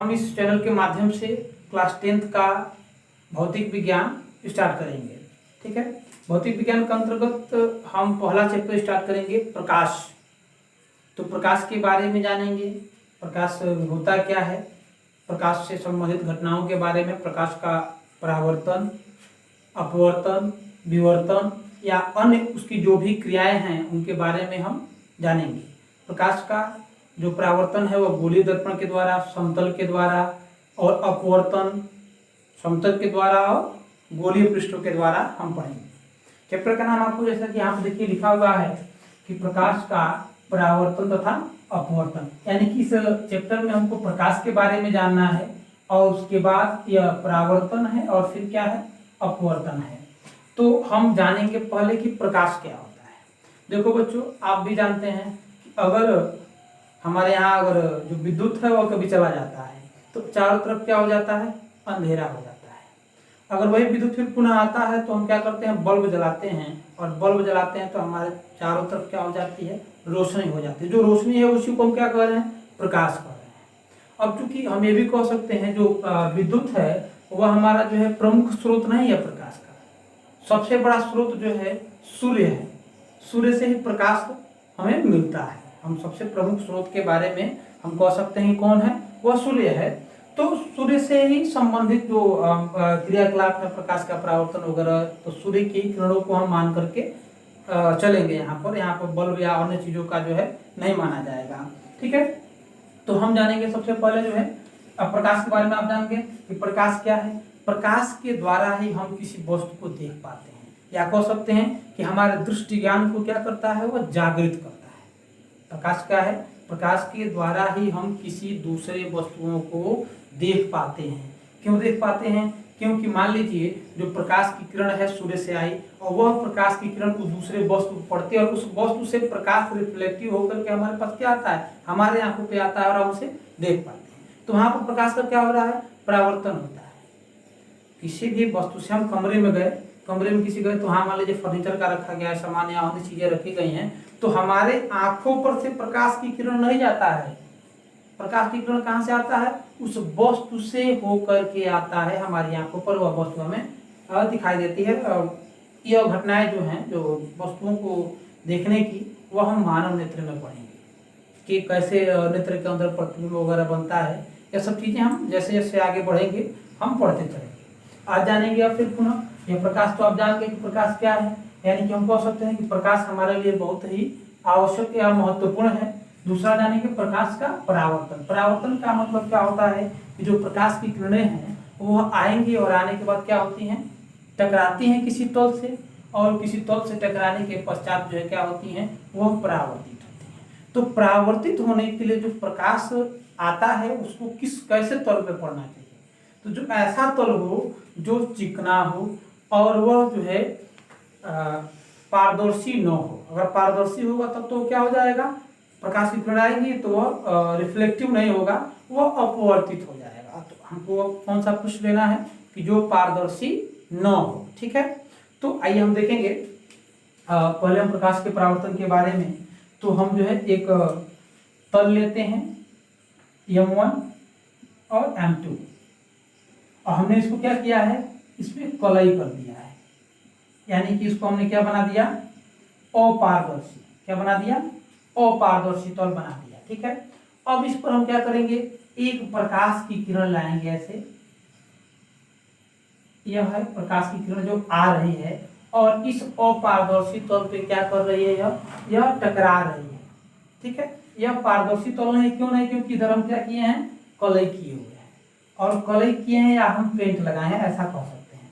हम इस चैनल के माध्यम से क्लास 10th का भौतिक विज्ञान स्टार्ट करेंगे। ठीक है, भौतिक विज्ञान के अंतर्गत हम पहला चैप्टर स्टार्ट करेंगे प्रकाश। तो प्रकाश के बारे में जानेंगे, प्रकाश होता क्या है, प्रकाश से संबंधित घटनाओं के बारे में, प्रकाश का परावर्तन, अपवर्तन, विवर्तन या अन्य उसकी जो भी क्रियाएं हैं उनके बारे में हम जानेंगे। प्रकाश का जो परावर्तन है वह गोलीय दर्पण के द्वारा, समतल के द्वारा, और अपवर्तन समतल के द्वारा और गोलीय पृष्ठों के द्वारा हम पढ़ेंगे। चैप्टर का नाम आपको जैसा कि यहाँ पर देखिए लिखा हुआ है कि प्रकाश का परावर्तन तथा अपवर्तन, यानी कि इस चैप्टर में हमको प्रकाश के बारे में जानना है और उसके बाद यह परावर्तन है और फिर क्या है, अपवर्तन है। तो हम जानेंगे पहले कि प्रकाश क्या होता है। देखो बच्चों, आप भी जानते हैं कि अगर हमारे यहाँ अगर जो विद्युत है वह कभी चला जाता है तो चारों तरफ क्या हो जाता है, अंधेरा हो जाता है। अगर वही विद्युत फिर पुनः आता है तो हम क्या करते हैं, बल्ब जलाते हैं, और बल्ब जलाते हैं तो हमारे चारों तरफ क्या हो जाती है, रोशनी हो जाती है। जो रोशनी है उसी को हम क्या कह रहे हैं, प्रकाश कह रहे हैं। अब चूंकि हम ये भी कह सकते हैं जो विद्युत है वह हमारा जो है प्रमुख स्रोत नहीं है प्रकाश का। सबसे बड़ा स्रोत जो है सूर्य है, सूर्य से ही प्रकाश हमें मिलता है। हम सबसे प्रमुख स्रोत के बारे में हम कह सकते हैं कौन है, वह सूर्य है। तो सूर्य से ही संबंधित जो क्रियाकलाप है प्रकाश का परावर्तन वगैरह, तो सूर्य की किरणों को हम मान करके चलेंगे। यहाँ पर बल्ब या अन्य चीजों का जो है नहीं माना जाएगा। ठीक है, तो हम जानेंगे सबसे पहले जो है प्रकाश के बारे में। आप जानेंगे कि प्रकाश क्या है। प्रकाश के द्वारा ही हम किसी वस्तु को देख पाते हैं, या कह सकते हैं कि हमारे दृष्टि ज्ञान को क्या करता है, वह जागृत करता है। प्रकाश क्या है, प्रकाश के द्वारा ही हम किसी दूसरे वस्तुओं को देख पाते हैं। क्यों देख पाते हैं, क्योंकि मान लीजिए जो प्रकाश की किरण है सूर्य से आई और वह प्रकाश की किरण उस दूसरे वस्तु पर पड़ती है और उस वस्तु से प्रकाश रिफ्लेक्टिव होकर के हमारे पास क्या आता है, हमारे आंखों पे आता है और हम उसे देख पाते हैं। तो वहां पर प्रकाश का क्या हो रहा है, परावर्तन होता है। किसी भी वस्तु से हम कमरे में गए, कमरे में किसी गए तो हाँ मान लीजिए फर्नीचर का रखा गया है सामान या अन्य चीजें रखी गई हैं, तो हमारे आंखों पर से प्रकाश की किरण नहीं जाता है। प्रकाश की किरण कहाँ से आता है, उस वस्तु से होकर के आता है हमारी आंखों पर, वह वस्तु हमें दिखाई देती है। यह घटनाएं जो हैं, जो वस्तुओं को देखने की, वह हम मानव नेत्र में पढ़ेंगे कि कैसे नेत्र के अंदर प्रतिबिंब वगैरह बनता है। यह सब चीजें हम जैसे जैसे आगे बढ़ेंगे हम पढ़ते चलेंगे। आज जानेंगे अब फिर पुनः यह प्रकाश। तो आप जान गए कि प्रकाश क्या है, यानी कि हम कह सकते हैं कि प्रकाश हमारे लिए बहुत ही आवश्यक या महत्वपूर्ण है। दूसरा जानेंगे प्रकाश का परावर्तन। परावर्तन का मतलब क्या होता है कि जो प्रकाश की किरणें हैं वह आएंगी और आने के बाद क्या होती हैं, टकराती हैं किसी तल से, और किसी तल से टकराने के पश्चात जो है क्या होती हैं, वह परावर्तित होती हैं। तो परावर्तित होने के लिए जो प्रकाश आता है उसको कैसे तल पे पड़ना चाहिए, तो जो ऐसा तल हो जो चिकना हो और वह जो है पारदर्शी न हो। अगर पारदर्शी होगा तब तो क्या हो जाएगा, प्रकाश की किरण आएगी तो वह रिफ्लेक्टिव नहीं होगा, वह अपवर्तित हो जाएगा। तो हमको कौन सा पृष्ठ लेना है कि जो पारदर्शी न हो। ठीक है, तो आइए हम देखेंगे पहले हम प्रकाश के परावर्तन के बारे में। तो हम जो है एक तल लेते हैं M1 और M2, और हमने इसको क्या किया है, इसमें कलई कर दिया है, यानी कि इसको हमने क्या बना दिया, अपारदर्शी। क्या बना दिया, अपारदर्शी तल बना दिया। ठीक है, अब इस पर हम क्या करेंगे, एक प्रकाश की किरण लाएंगे ऐसे। यह है प्रकाश की किरण जो आ रही है और इस अपारदर्शी तल पे क्या कर रही है, यह टकरा रही है। ठीक है, यह पारदर्शी तल नहीं, क्यों नहीं, क्योंकि इधर हम क्या किए हैं, कलई किए हुए हैं, और कलई किए हैं या हम पेंट लगाए हैं ऐसा कह सकते हैं।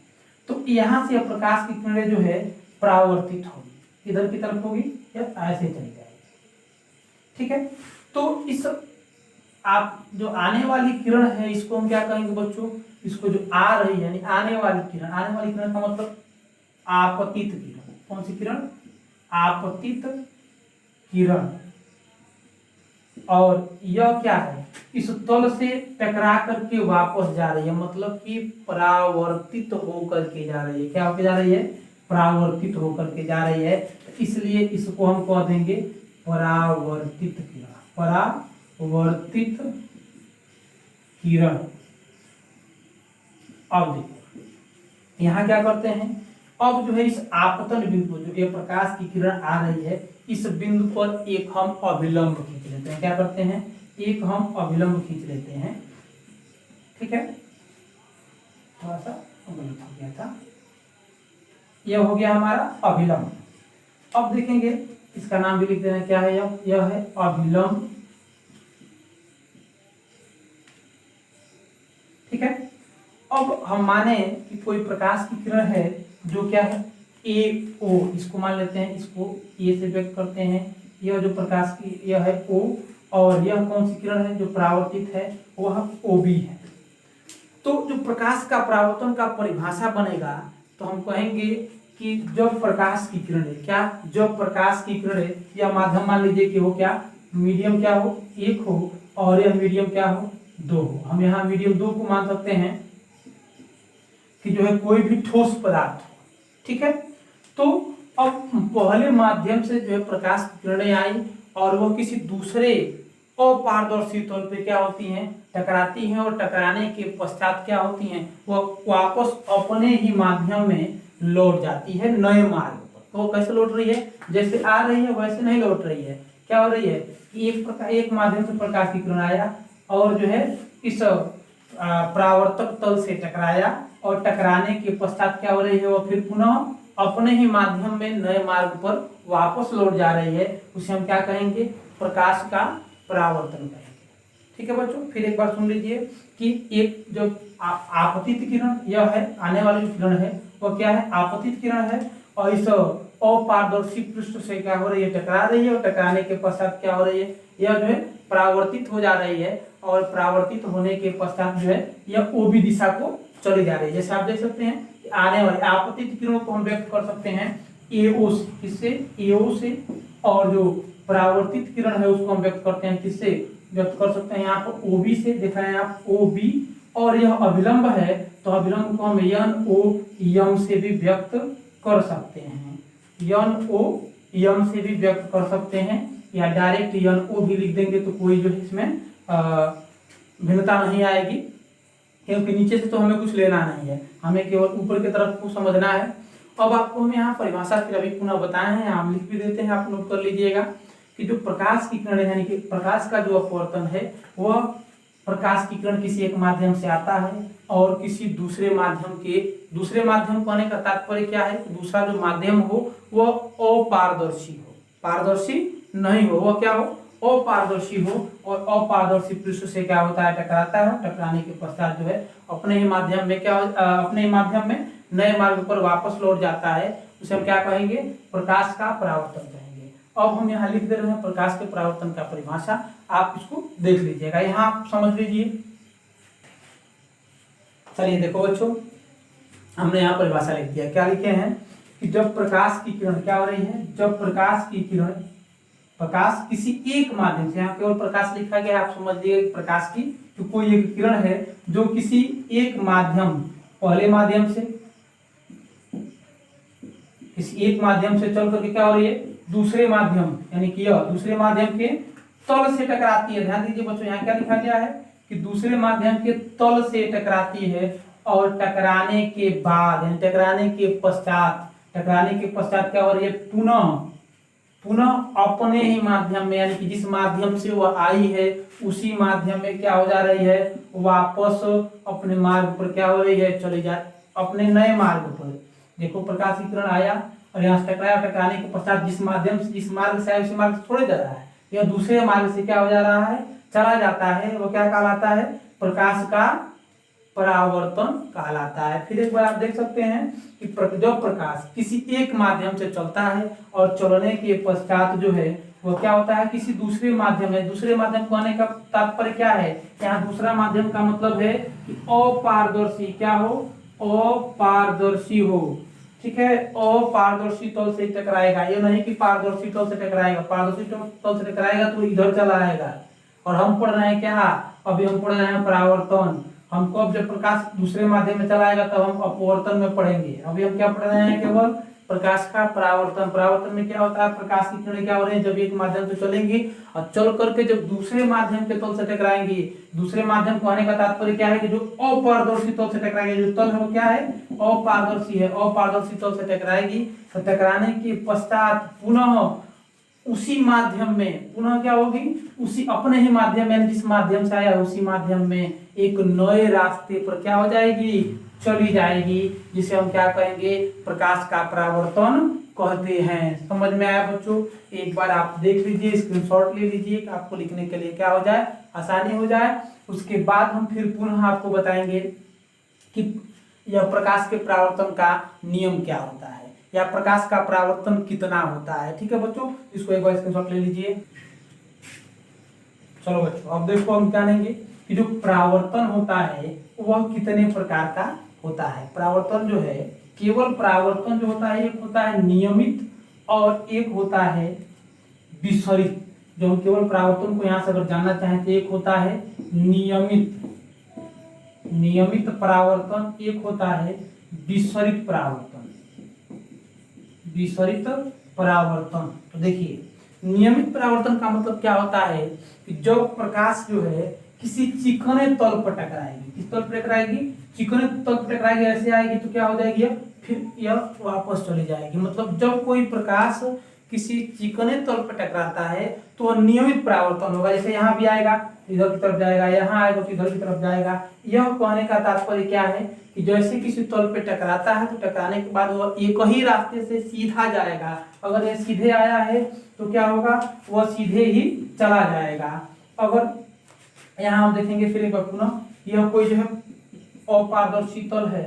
तो यहाँ से प्रकाश की किरणें जो है परावर्तित होगी, इधर की तरफ होगी या ऐसे चली जाएगी। ठीक है, तो इस आप जो आने वाली किरण है इसको हम क्या कहेंगे बच्चों, इसको जो आ रही है यानी आने वाली किरण, आने वाली किरण का मतलब आपतित किरण। कौन सी किरण, आपतित किरण। और यह क्या है, इस तल से टकरा करके वापस जा रही है, मतलब कि परावर्तित होकर के जा रही है। क्या होकर जा रही है, परावर्तित होकर के जा रही है। इसलिए इसको हम कह देंगे परावर्तित किरण, परावर्तित किरण। अब देखो यहाँ क्या करते हैं, अब जो है इस आपतन बिंदु जो ये प्रकाश की किरण आ रही है, इस बिंदु पर एक हम अभिलंब खींच लेते हैं। क्या करते हैं, एक हम अभिलंब खींच लेते हैं। ठीक है, थोड़ा सा गलत हो गया था, यह हो गया हमारा अभिलंब। अब देखेंगे इसका नाम भी लिख देना, क्या है यह है अभिलंब। ठीक है, अब हम माने कि कोई प्रकाश की किरण है जो क्या है ए ओ, इसको मान लेते हैं, इसको ए से व्यक्त करते हैं। यह जो प्रकाश की यह है ओ, और यह कौन सी किरण है जो परावर्तित है, वह ओ बी है। तो जो प्रकाश का परावर्तन का परिभाषा बनेगा तो हम कहेंगे कि जब प्रकाश की किरण है, क्या जब प्रकाश की किरण है, या माध्यम मान लीजिए कि हो क्या मीडियम क्या हो एक हो, और यह मीडियम क्या हो दो हो। हम यहाँ मीडियम दो को मान सकते हैं कि जो है कोई भी ठोस पदार्थ हो। ठीक है, तो अब पहले माध्यम से जो है प्रकाश की किरणें आई और वह किसी दूसरे अपारदर्शी तल पे क्या होती हैं, टकराती हैं, और टकराने के पश्चात क्या होती हैं, वह वापस अपने ही माध्यम में लौट जाती है नए मार्ग पर। तो कैसे लौट रही है, जैसे आ रही है वैसे नहीं लौट रही है। क्या हो रही है कि एक माध्यम से प्रकाश की किरण आया और जो है इस परावर्तक तल से टकराया, और टकराने के पश्चात क्या हो रही है, वह फिर पुनः अपने ही माध्यम में नए मार्ग पर वापस लौट जा रही है। उसे हम क्या कहेंगे, प्रकाश का परावर्तन कहेंगे। ठीक है बच्चों, फिर एक बार सुन लीजिए कि एक जो आपतित किरण यह है, आने वाली जो किरण है वह क्या है आपतित किरण है, और इस अपारदर्शी पृष्ठ से क्या हो रही है, टकरा रही है, और टकराने के पश्चात क्या हो रही है, यह जो है परावर्तित हो जा रही है, और परावर्तित होने के पश्चात जो है यह ओबी दिशा को चली जा रही है। जैसे आप देख सकते हैं कि आने वाले आपतित किरणों को हम व्यक्त कर सकते हैं एओ से, किससे एओ से, और जो परावर्तित किरण है उसको हम व्यक्त करते हैं किससे, व्यक्त कर सकते हैं यहाँ पर ओबी से। देखा है आप ओबी, और यह अभिलंब है तो अभिलंब को हम यन ओ यम से भी व्यक्त कर सकते हैं, यन ओ यम से भी व्यक्त कर सकते हैं, या डायरेक्ट यन ओ भी लिख देंगे तो कोई जो है इसमें भिन्नता नहीं आएगी, क्योंकि नीचे से तो हमें कुछ लेना नहीं है, हमें केवल ऊपर की तरफ को समझना है। अब आपको हम यहाँ परिभाषा फिर अभी पुनः बताए हैं, आप लिख भी देते हैं, आप नोट कर लीजिएगा कि जो प्रकाश की किरण यानी कि प्रकाश का जो अपवर्तन है, वह प्रकाश की किरण किसी एक माध्यम से आता है और किसी दूसरे माध्यम कहने का तात्पर्य क्या है, दूसरा जो माध्यम हो वह अपारदर्शी हो, पारदर्शी नहीं हो, वह क्या हो अपारदर्शी हो, और अपारदर्शी पृष्ठ से क्या होता है टकराता है, टकराने के पश्चात जो है अपने ही माध्यम में अपने ही माध्यम में नए मार्ग पर वापस लौट जाता है। उसे हम क्या कहेंगे, प्रकाश का परावर्तन कहेंगे। अब हम यहाँ लिख दे रहे हैं प्रकाश के परावर्तन का परिभाषा, आप इसको देख लीजिएगा, यहाँ आप समझ लीजिए। चलिए देखो बच्चों, हमने यहाँ परिभाषा लिख दिया, क्या लिखे हैं कि जब प्रकाश की किरण क्या हो रही है, जब प्रकाश की किरण प्रकाश किसी एक माध्यम से, यहाँ केवल प्रकाश लिखा गया है, आप समझ लीजिए प्रकाश की तो कोई एक किरण है जो किसी एक माध्यम, पहले माध्यम से किसी एक माध्यम से चल करके क्या हो रही है दूसरे माध्यम, यानी कि यह दूसरे माध्यम के तल से टकराती है। ध्यान दीजिए बच्चों, यहाँ क्या लिखा गया है कि दूसरे माध्यम के तल से टकराती है, और टकराने के बाद यानी टकराने के पश्चात क्या हो रही है, पुनः अपने ही माध्यम में, यानी कि जिस माध्यम से वह आई है उसी माध्यम में क्या हो जा रही है, वापस अपने मार्ग पर क्या हो रही है, चली जा अपने नए मार्ग पर। देखो प्रकाश की किरण आया और यहाँ से टकराया, टकराने के पश्चात जिस मार्ग से आया उसी मार्ग से छोड़े जा रहा है, यह दूसरे मार्ग से क्या हो जा रहा है, चला जाता है, वो क्या कहलाता है, प्रकाश का परावर्तन कहलाता है। फिर एक बार आप देख सकते हैं कि जब प्रकाश किसी एक माध्यम से चलता है और चलने के पश्चात जो है वो क्या होता है, किसी दूसरे माध्यम है, दूसरे माध्यम को आने का तात्पर्य क्या है, यहाँ दूसरा माध्यम का मतलब है कि अपारदर्शी क्या हो, अपारदर्शी हो। ठीक है, अपारदर्शी तल से टकराएगा, ये नहीं कि पारदर्शी तल से टकराएगा, पारदर्शी तल से टकराएगा तो इधर चला आएगा। और हम पढ़ रहे हैं क्या, अभी हम पढ़ रहे हैं परावर्तन, हमको अब जब प्रकाश दूसरे माध्यम में चला आएगा तब हम अपवर्तन में पढ़ेंगे। अभी हम क्या पढ़ रहे हैं, केवल प्रकाश का परावर्तन। परावर्तन में क्या होता है, प्रकाश की किरणें क्या हो रही है, जब एक माध्यम से चलेंगी और चल करके जब दूसरे माध्यम के तल से टकराएंगी, दूसरे माध्यम को आने का तात्पर्य क्या है कि जो अपारदर्शी तल से टकराएगी, जो तल है वो क्या है, अपारदर्शी है, अपारदर्शी तल से टकराएगी। तो टकराने के पश्चात पुनः उसी माध्यम में पुनः क्या होगी, उसी अपने ही माध्यम में, जिस माध्यम से आया उसी माध्यम में एक नए रास्ते पर क्या हो जाएगी, चली जाएगी, जिसे हम क्या कहेंगे, प्रकाश का परावर्तन कहते हैं। समझ में आया बच्चों? एक बार आप देख लीजिए, स्क्रीनशॉट ले लीजिए कि आपको लिखने के लिए क्या हो जाए, आसानी हो जाए। उसके बाद हम फिर पुनः आपको बताएंगे कि यह प्रकाश के परावर्तन का नियम क्या होता है या प्रकाश का परावर्तन कितना होता है। ठीक है बच्चों, इसको एक बार स्क्रीनशॉट ले लीजिए। चलो बच्चों, अब देखो हम जानेंगे कि जो परावर्तन होता है वह कितने प्रकार का होता है। परावर्तन जो है, केवल परावर्तन जो होता है, एक होता है नियमित और एक होता है विसरित। जो हम केवल परावर्तन को यहाँ से अगर जानना चाहें तो एक होता है नियमित परावर्तन, एक होता है विसरित परावर्तन। तो देखिए, नियमित परावर्तन का मतलब क्या होता है कि जब प्रकाश जो है किसी चिकने तल पर टकराएगी, किस तल पर टकराएगी, चिकने तल पर टकराएगी, ऐसे आएगी तो क्या हो जाएगी, फिर यह वापस चली जाएगी। मतलब जब कोई प्रकाश किसी चिकने तल पर टकराता है तो वह नियमित परावर्तन होगा। जैसे यहाँ भी आएगा इधर की तरफ जाएगा, यहाँ आएगा तो इधर की तरफ जाएगा। यह कहने का तात्पर्य क्या है कि जैसे किसी तल पे टकराता है तो टकराने के बाद वह एक ही रास्ते से सीधा जाएगा। अगर यह सीधे आया है तो क्या होगा, वह सीधे ही चला जाएगा। अगर यहाँ हम देखेंगे फिर एक बार पुनः, यह कोई जो है अपारदर्शी तल है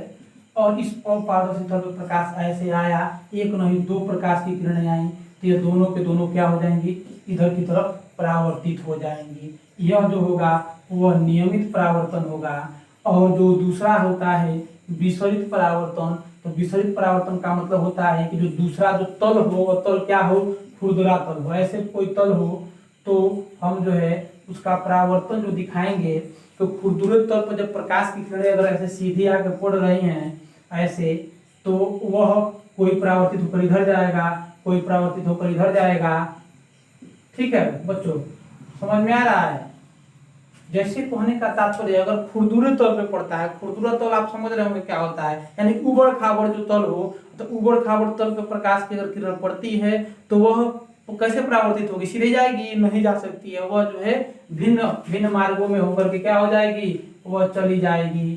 और इस अपारदर्शी तल पर प्रकाश ऐसे आया, एक नहीं दो प्रकाश की किरणें आई, तो ये दोनों के दोनों क्या हो जाएंगी, इधर की तरफ परावर्तित हो जाएंगी। यह जो होगा वह नियमित परावर्तन होगा। और जो दूसरा होता है विसरित परावर्तन, तो विसरित परावर्तन का मतलब होता है कि जो दूसरा जो तल हो वह तल क्या हो, खुरदरा तल हो। ऐसे कोई तल हो तो हम जो है उसका परावर्तन जो दिखाएंगे, तो खुरदुरे तल पर जब प्रकाश की किरणें अगर ऐसे सीधी आकर पड़ रही हैं ऐसे, तो वह कोई परावर्तित होकर इधर जाएगा, कोई परावर्तित होकर इधर जाएगा। ठीक है बच्चों, समझ में आ रहा है? जैसे कहने का तात्पर्य, अगर खुरदुरे तल पे पड़ता है, खुरदुरा तल आप समझ रहे होंगे क्या होता है, यानी उबड़ खाबड़ जो तल हो, तो उबड़ खाबड़ तल पे प्रकाश की अगर किरण पड़ती है तो वह कैसे परावर्तित होगी, सीधे जाएगी, नहीं जा सकती है। वह जो है भिन्न भिन्न मार्गों में होकर के क्या हो जाएगी, वह चली जाएगी।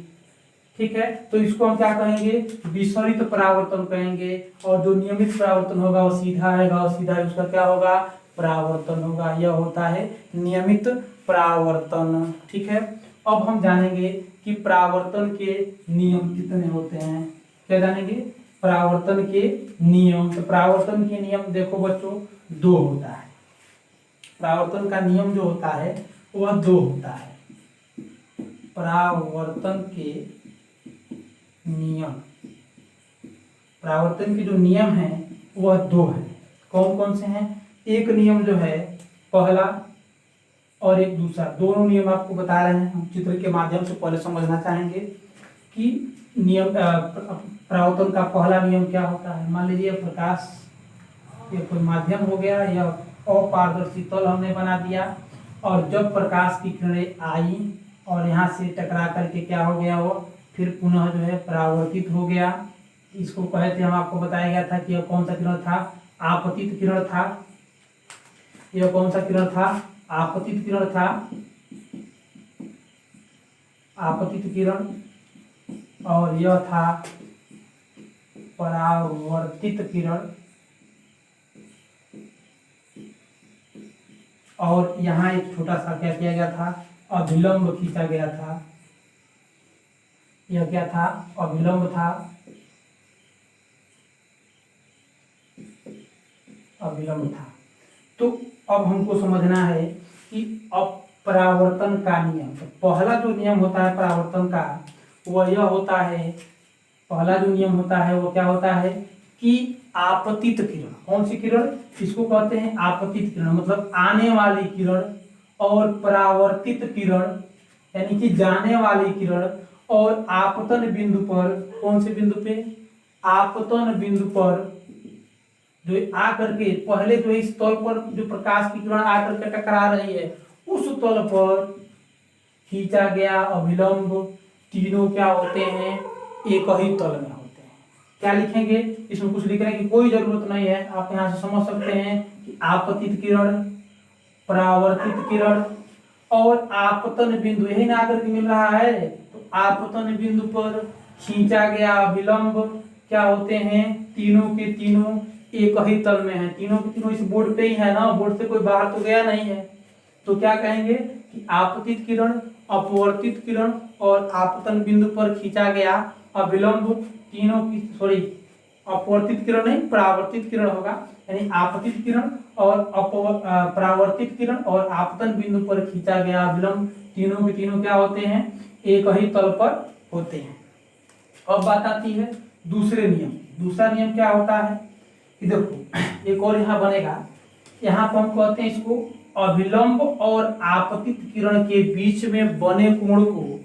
ठीक है, तो इसको हम क्या कहेंगे, विसरित परावर्तन कहेंगे। और जो नियमित परावर्तन होगा वो सीधा आएगा और सीधा उसका क्या होगा, परावर्तन होगा। यह होता है नियमित परावर्तन। ठीक है, अब हम जानेंगे कि परावर्तन के नियम कितने होते हैं। क्या जानेंगे, परावर्तन के नियम। तो परावर्तन के नियम देखो बच्चों, दो होता है। परावर्तन का नियम जो होता है वह दो होता है। परावर्तन के नियम, परावर्तन के जो नियम है वह दो है। कौन कौन से हैं? एक नियम जो है पहला और एक दूसरा, दोनों नियम आपको बता रहे हैं। हम चित्र के माध्यम से पहले समझना चाहेंगे कि नियम परावर्तन का पहला नियम क्या होता है। मान लीजिए प्रकाश, ये कोई माध्यम हो गया, यह अपारदर्शी तल हमने बना दिया, और जब प्रकाश की किरणें आई और यहाँ से टकरा करके क्या हो गया, वो फिर पुनः जो है परावर्तित हो गया। इसको कहे थे, हम आपको बताया गया था कि यह कौन सा किरण था, आपतित किरण था। यह कौन सा किरण था, आपतित किरण था, आपतित किरण। और यह था परावर्तित किरण। और यहाँ एक छोटा सा क्या किया गया था, अभिलंब खींचा गया था। यह क्या था, अभिलंब था, अभिलंब था। तो अब हमको समझना है कि अब परावर्तन का नियम, तो पहला जो नियम होता है परावर्तन का वह यह होता है, पहला जो नियम होता है वो क्या होता है कि आपतित किरण, कौन सी किरण, इसको कहते हैं आपतित किरण, मतलब आने वाली किरण, और परावर्तित किरण यानी कि जाने वाली किरण। और आपतन बिंदु पर, कौन से बिंदु पे, आपतन बिंदु पर जो आकर के पहले जो इस तल पर जो प्रकाश की किरण आकर के टकरा रही है उस तल पर खींचा गया अभिलंब तीनों क्या होते हैं, एक ही तल में होते हैं। क्या लिखेंगे, इसमें कुछ लिखने की कोई जरूरत नहीं है, आप यहाँ से समझ सकते हैं कि आपतित किरण, परावर्तित किरण और आपतन बिंदु यही ना आकर के मिल रहा है, तो आपतन बिंदु पर खींचा गया अभिलंब क्या होते हैं, तीनों के तीनों एक ही तल में है। तीनों के तीनों इस बोर्ड पे ही है ना, बोर्ड से कोई बाहर तो गया नहीं है। तो क्या कहेंगे कि आपतित किरण, अपवर्तित किरण और आपतन बिंदु पर खींचा गया अभिलंब तीनों की, सॉरी अपवर्तित किरण नहीं परावर्तित किरण होगा, यानी आपतित किरण और परावर्तित किरण और आपतन बिंदु पर खींचा गया अभिलंब तीनों के तीनों क्या होते हैं, एक ही तल पर होते हैं। अब बात आती है दूसरे नियम। दूसरा नियम क्या होता है कि देखो एक और यहाँ बनेगा, यहाँ पर हम कहते हैं इसको अभिलंब और आपतित किरण के बीच में बने कोण को,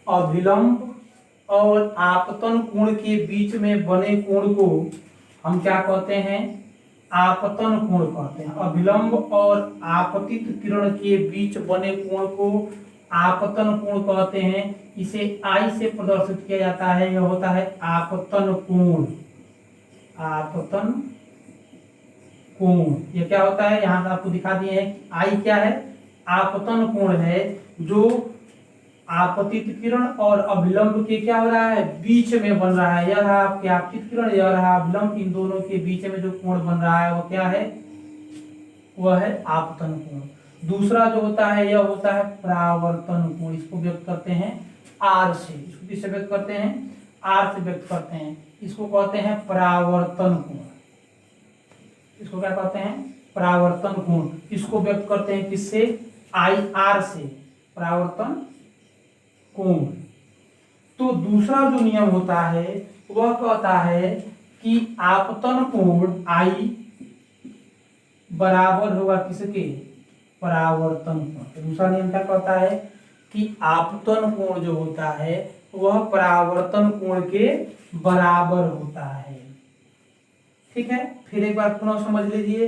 अभिलंब और आपतन कोण के बीच में बने कोण को हम क्या कहते हैं, आपतन कोण कहते हैं। अभिलंब और आपतित किरण के बीच बने कोण को आपतन कोण कहते हैं। इसे I से प्रदर्शित किया जाता है, यह होता है आपतन कोण। आपतन कोण ये क्या होता है, यहाँ से आपको दिखा दिए हैं। I क्या है, आपतन कोण है जो आपतित किरण और अभिलंब के क्या हो रहा है, बीच में बन रहा है। यह रहा आपकी आपतित किरण, यह रहा अभिलंब, इन दोनों के बीच में जो कोण बन रहा है वो क्या है, वह है आपतन कोण। दूसरा जो होता है यह होता है परावर्तन कोण। इसको व्यक्त करते हैं R से। इसको किससे व्यक्त करते हैं, R से व्यक्त करते हैं। इसको कहते हैं परावर्तन कोण। इसको क्या कहते हैं, परावर्तन कोण। इसको व्यक्त करते हैं किससे, IR से, परावर्तन कोण। तो दूसरा जो नियम होता है वह कहता है कि आपतन कोण I बराबर होगा किसके, परावर्तन कोण। तो दूसरा नियम क्या कहता है कि आपतन कोण जो होता है वह परावर्तन कोण के बराबर होता है। ठीक है, फिर एक बार पुनः समझ लीजिए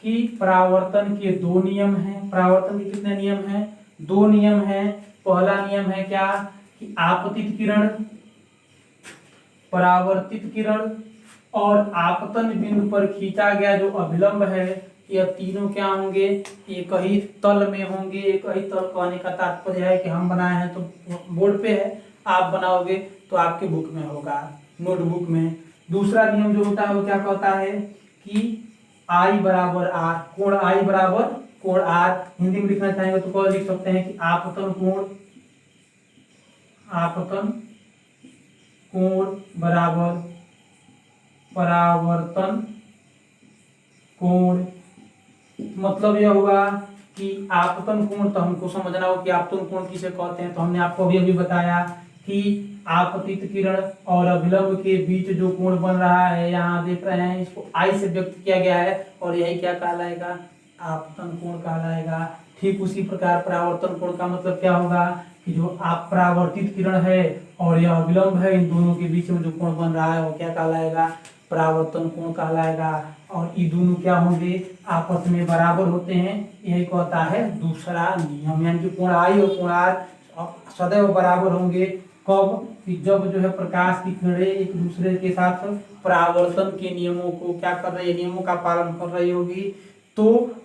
कि परावर्तन के दो नियम हैं। परावर्तन के कितने नियम हैं, दो नियम हैं। पहला नियम है क्या कि आपतित किरण, परावर्तित किरण और आपतन बिंदु पर खींचा गया जो अभिलंब है, यह तीनों क्या होंगे, एक ही तल में होंगे। एक ही तल कहने का तात्पर्य है कि हम बनाए हैं तो बोर्ड पे है, आप बनाओगे तो आपके बुक में होगा, नोटबुक में। दूसरा नियम जो होता है वो क्या कहता है कि I बराबर R, कोण I बराबर कोण R। हिंदी में लिखना चाहेंगे तो क्या लिख सकते हैं कि आपतन कोण, आपतन कोण बराबर परावर्तन कोण। मतलब यह होगा कि आपतन कोण, तो हमको समझना हो कि आपतन कोण किसे कहते हैं। तो हमने आपको अभी बताया कि आपतित किरण और अभिलंब के बीच जो कोण बन रहा है, यहाँ देख रहे हैं, इसको I से व्यक्त किया गया है और यही क्या कहलाएगा, आपतन कोण कहलाएगा। ठीक उसी प्रकार परावर्तन कोण का मतलब क्या होगा कि जो आप परावर्तित किरण है और यह अभिलंब है, इन दोनों के बीच में जो कोण बन रहा है वो क्या कहलाएगा, परावर्तन कोण कहलाएगा। और ये दोनों क्या होंगे, आपस में बराबर होते हैं। यही कहता है दूसरा नियम, यानी कि कोण I और कोण R सदैव बराबर होंगे। कब, कि जब जो है प्रकाश की किरणें एक दूसरे के साथ परावर्तन के नियमों को क्या कर रही है, नियमों का पालन कर रही होगी, तो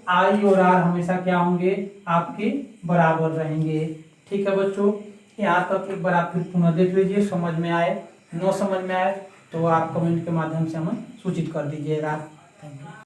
I और R हमेशा क्या होंगे, आपके बराबर रहेंगे। ठीक है बच्चों, यहाँ तक एक बार आप फिर पुनः देख लीजिए, समझ में आए, न समझ में आए तो आप कमेंट के माध्यम से हमें सूचित कर दीजिएगा। Thank you.